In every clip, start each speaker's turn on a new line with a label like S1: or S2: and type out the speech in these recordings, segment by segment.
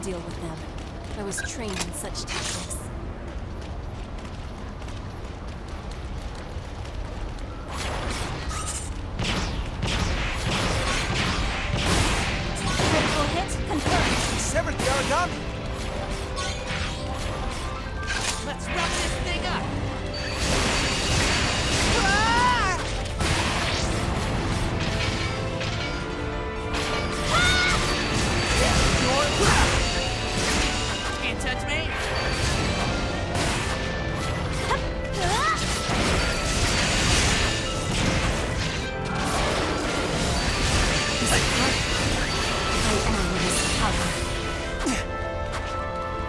S1: deal with them. I was trained in such tactics. Critical hit confirmed.
S2: He severed the origami!
S3: Let's wrap this thing up! Can't touch me!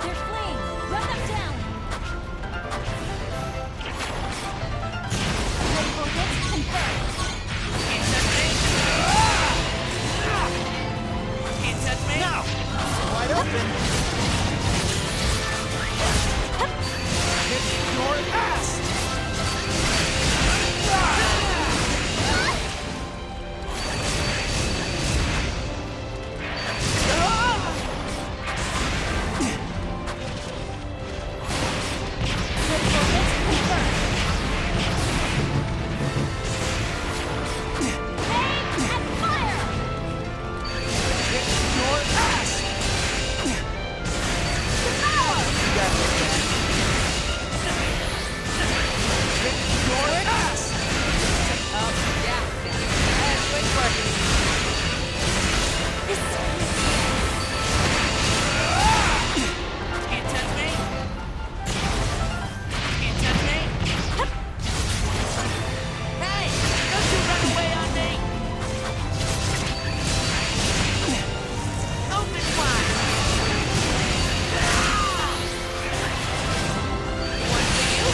S1: They're fleeing! Run them down! Critical hit confirmed.
S3: Can't touch me! Can't touch me!
S2: Now! Wide open! Hit your ass!
S1: Critical hit confirmed. Aim and fire!
S2: Hit your ass! You got this, man. Hit your ass!
S3: Oh, yeah. Quick work. Can't touch me! Can't touch me! Hey! Don't you run away on me! Open wide! One for you!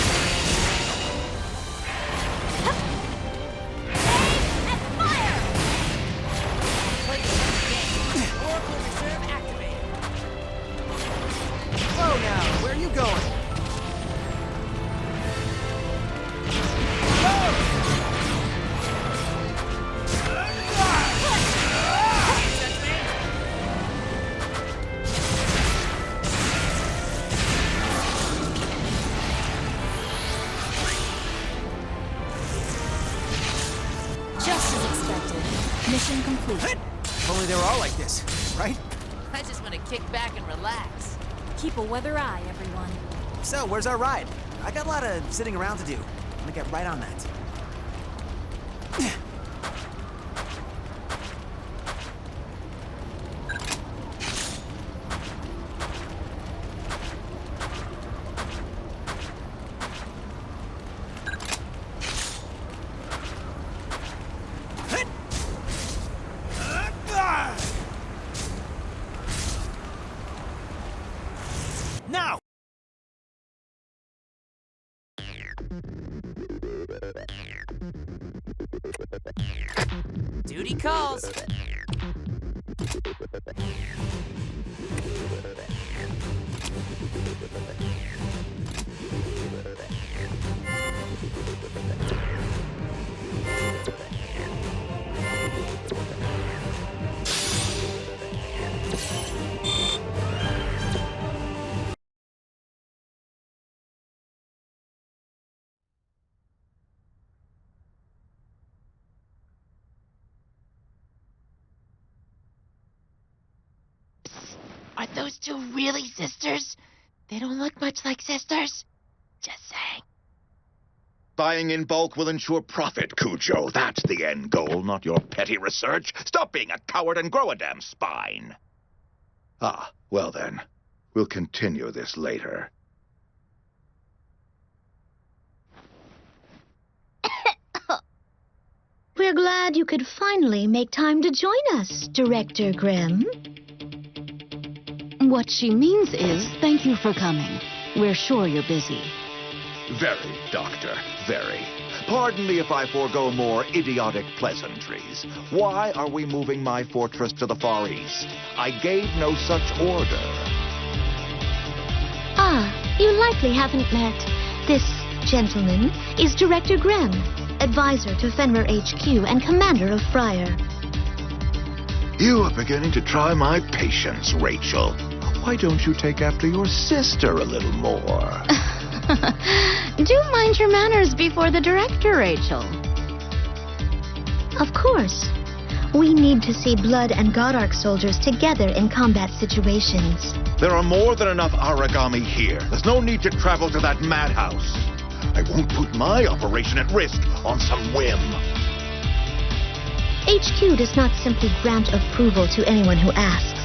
S1: Aim and fire!
S3: Play the game. Oracle Reserve activated.
S2: Whoa now, where are you going?
S3: Can't touch me!
S1: Just as expected. Mission complete.
S2: If only they were all like this, right?
S3: I just want to kick back and relax.
S1: Keep a weather eye, everyone.
S2: So, where's our ride? I got a lot of sitting around to do. I'm gonna get right on that. Now!
S3: Duty calls.
S4: Are those two really sisters? They don't look much like sisters. Just saying.
S5: Buying in bulk will ensure profit, Cujo. That's the end goal, not your petty research. Stop being a coward and grow a damn spine. Ah, well then. We'll continue this later.
S4: We're glad you could finally make time to join us, Director Grimm. What she means is, thank you for coming. We're sure you're busy.
S5: Very, Doctor, very. Pardon me if I forego more idiotic pleasantries. Why are we moving my fortress to the Far East? I gave no such order.
S4: Ah, you likely haven't met. This gentleman is Director Grimm, advisor to Fenrir HQ and commander of Friar.
S5: You are beginning to try my patience, Rachel. why don't you take after your sister a little more?
S4: Do mind your manners before the director, Rachel. Of course. We need to see Blood and Godark soldiers together in combat situations.
S5: There are more than enough origami here. There's no need to travel to that madhouse. I won't put my operation at risk on some whim.
S4: HQ does not simply grant approval to anyone who asks.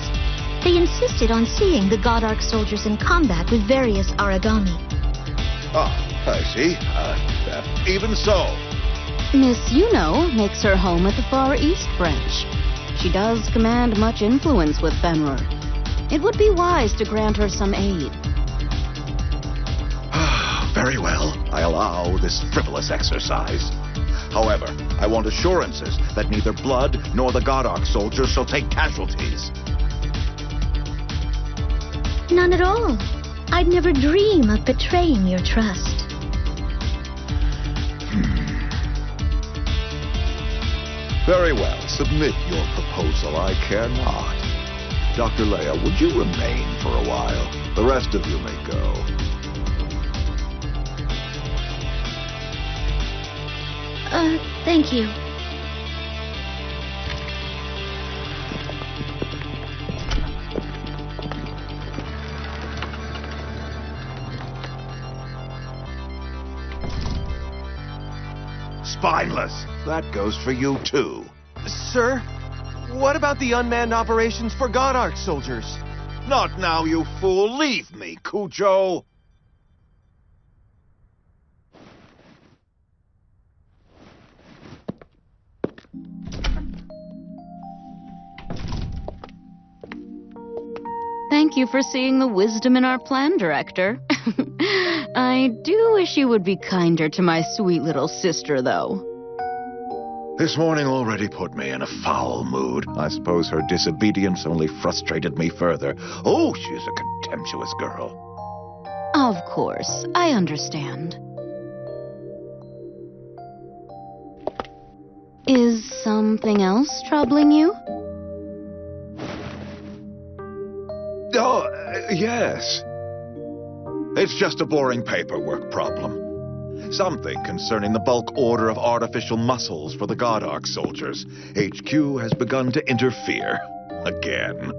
S4: They insisted on seeing the Godark soldiers in combat with various origami.
S5: Ah, I see. Even so.
S6: Miss Yuno makes her home at the Far East Branch. She does command much influence with Fenrir. It would be wise to grant her some aid.
S5: Very well. I allow this frivolous exercise. However, I want assurances that neither Blood nor the Godark soldiers shall take casualties.
S4: None at all. I'd never dream of betraying your trust.
S5: Very well. Submit your proposal. I care not. Dr. Leia, would you remain for a while? The rest of you may go.
S4: Thank you.
S5: Spineless. That goes for you, too.
S7: Sir, what about the unmanned operations for Godark soldiers?
S5: Not now, you fool. Leave me, Cujo.
S6: Thank you for seeing the wisdom in our plan, Director. I do wish you would be kinder to my sweet little sister, though.
S5: This morning already put me in a foul mood. I suppose her disobedience only frustrated me further. Oh, she's a contemptuous girl.
S6: Of course, I understand. Is something else troubling you?
S5: Oh, yes. It's just a boring paperwork problem. Something concerning the bulk order of artificial muscles for the Godark soldiers. HQ has begun to interfere. Again.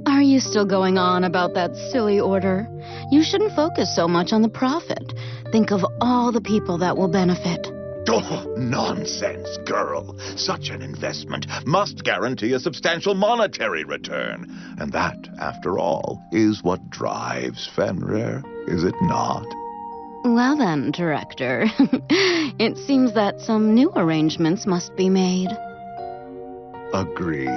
S6: Are you still going on about that silly order? You shouldn't focus so much on the profit. Think of all the people that will benefit.
S5: Oh, nonsense, girl. Such an investment must guarantee a substantial monetary return. And that, after all, is what drives Fenrir, is it not?
S6: Well then, Director. It seems that some new arrangements must be made.
S5: Agreed.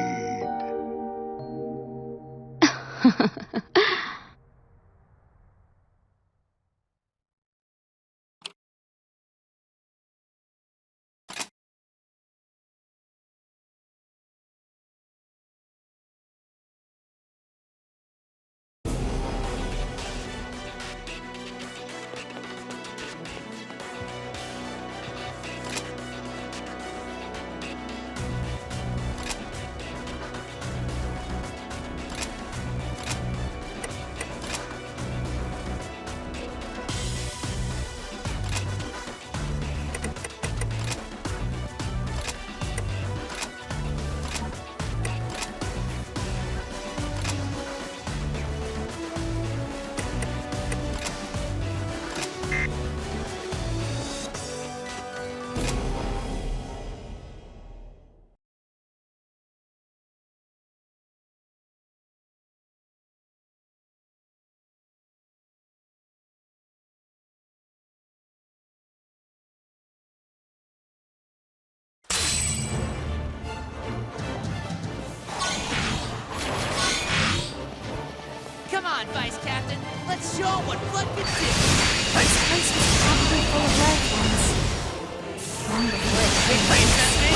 S3: Come on, Vice Captain. Let's show 'em what blood can do.
S1: This place was probably full of life ones. Long before it
S3: Big place, doesn't it?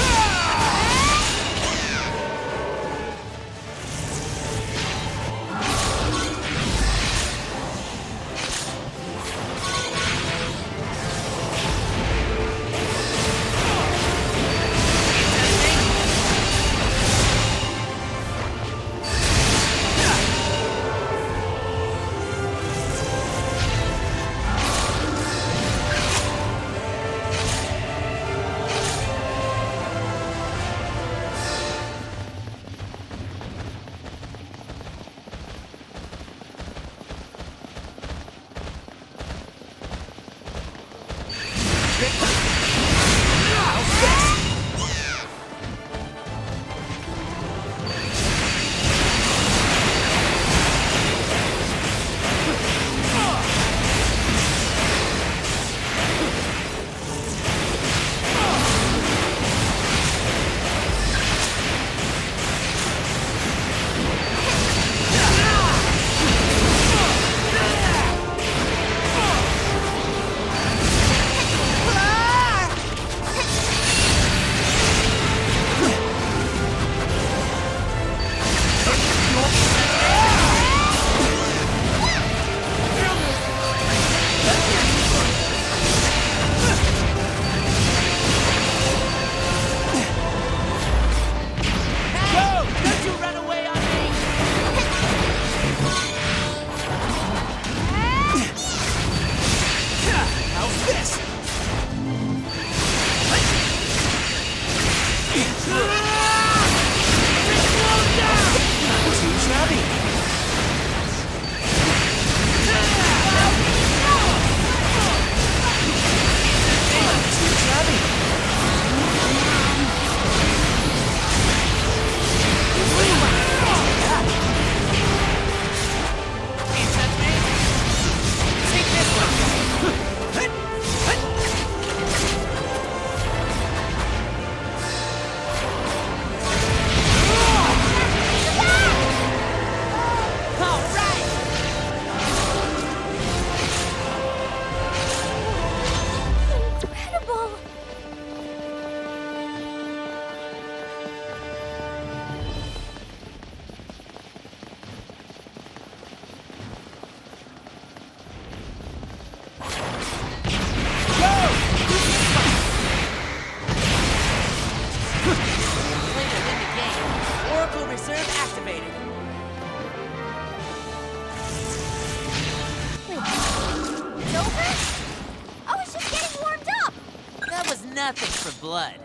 S3: Nothing for blood.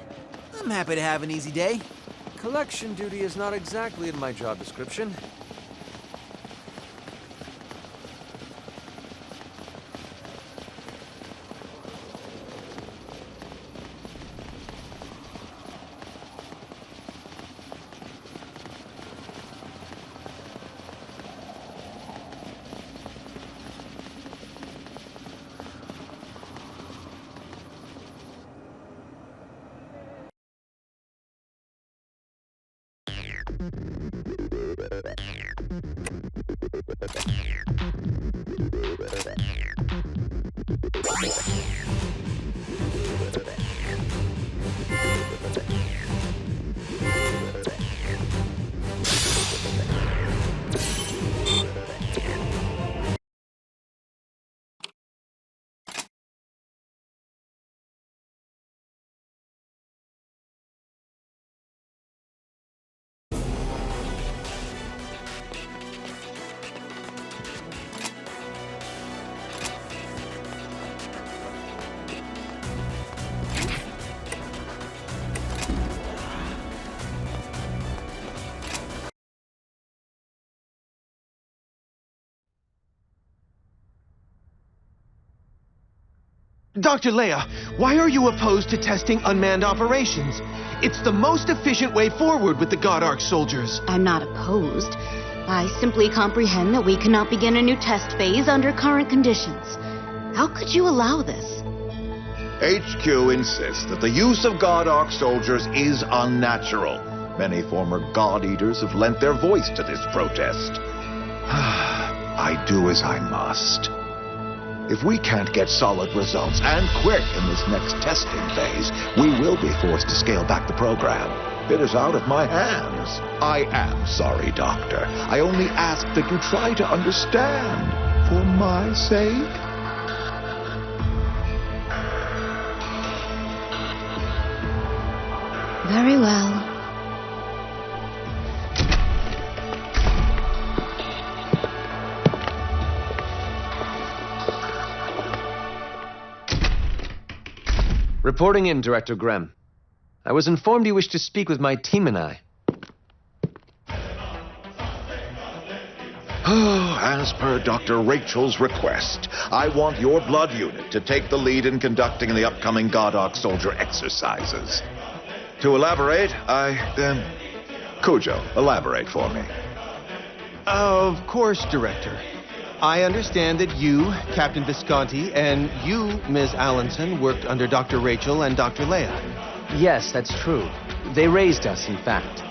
S2: I'm happy to have an easy day.
S7: Collection duty is not exactly in my job description. Dr. Leia, why are you opposed to testing unmanned operations? It's the most efficient way forward with the God Arc soldiers.
S6: I'm not opposed. I simply comprehend that we cannot begin a new test phase under current conditions. How could you allow this?
S5: HQ insists that the use of God Arc soldiers is unnatural. Many former God Eaters have lent their voice to this protest. I do as I must. If we can't get solid results, and quick, in this next testing phase, we will be forced to scale back the program. It is out of my hands. I am sorry, Doctor. I only ask that you try to understand, for my sake.
S6: Very well.
S7: Reporting in, Director Grem. I was informed you wish to speak with my team and I.
S5: As per Dr. Rachel's request, I want your blood unit to take the lead in conducting the upcoming God Arc soldier exercises. To elaborate, Cujo, elaborate for me.
S7: Of course, Director. I understand that you, Captain Visconti, and you, Ms. Allenson, worked under Dr. Rachel and Dr. Leia.
S8: Yes, that's true. They raised us, in fact.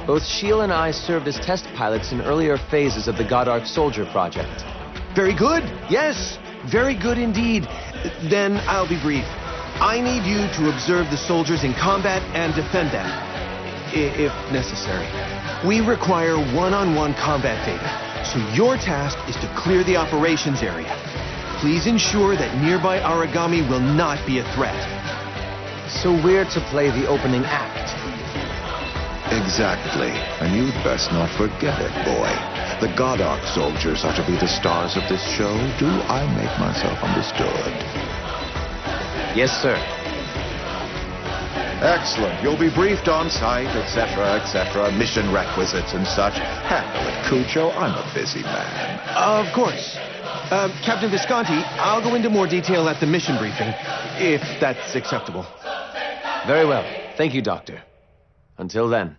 S8: Both Sheila and I served as test pilots in earlier phases of the God Arc Soldier project.
S7: Very good. Yes, very good indeed. Then I'll be brief. I need you to observe the soldiers in combat and defend them, if necessary. We require one-on-one combat data, so your task is to clear the operations area. Please ensure that nearby origami will not be a threat.
S8: So we're to play the opening act.
S5: Exactly. And you'd best not forget it, boy. The God Arc soldiers are to be the stars of this show. Do I make myself understood?
S8: Yes, sir.
S5: Excellent. You'll be briefed on site, etc., mission requisites and such. Handle it, Cujo. I'm a busy man.
S7: Of course. Captain Visconti, I'll go into more detail at the mission briefing, if that's acceptable.
S8: Very well. Thank you, Doctor. Until then.